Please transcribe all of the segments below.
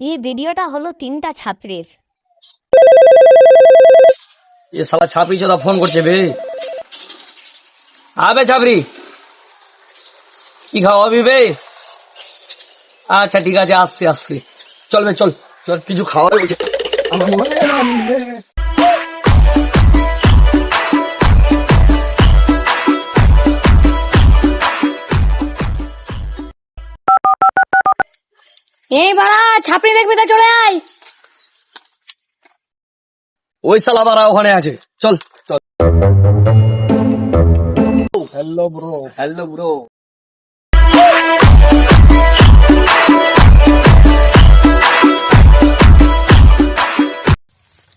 এই ভিডিওটা হলো 3টা ছাত্রের। এ শালা ছাপরি চোদা ফোন করছে বে। আবে ছাপরি, কি খাওয়াবি বে? আচ্ছা ঠিক আছে, আসছি আসছি। চল বে, চল চল, কিছু খাওয়াবে বলছে। এই বাড়া ছাপড়ি দেখবি তা চলে আয়। ওই শালা বাড়া ওখানে আছে, চল চল। Hello bro, hello bro.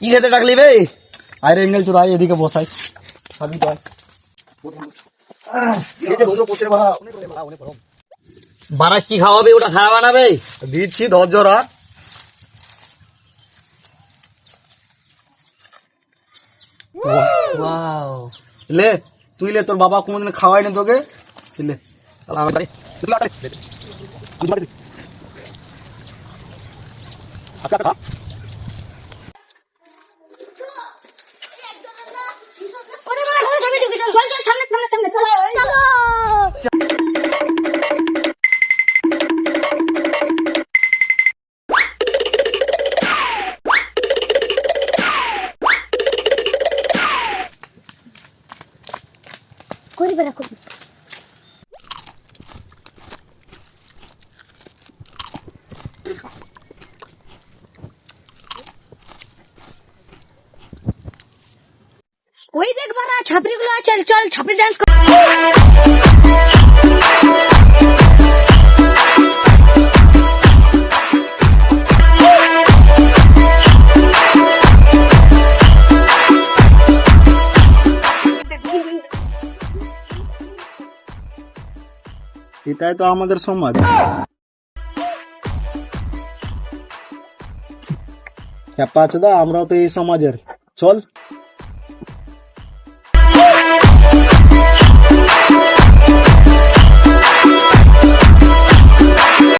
কি খেতে ডাকলি বে? আরে এঙ্গেল তোর আয় এদিকে বসাই। বাড়া কি খাওয়াবে, ওটা খাওয়া বানাবে? দিচ্ছি ধৈর্য রাখ। ওয়াও, লে তুই লে, তোর বাবা কোনদিন খাওয়ায়নি তোকে। তুই লে। শালা আমার বাড়ি। ওই দেখ বাড়া ছাপড়ি গুলো আছে, চল ছাপড়ি ডান্স কর। এটাই তো আমাদের সমাজ। হ্যাপা চোদা, আমরাও তো এই সমাজের। চল।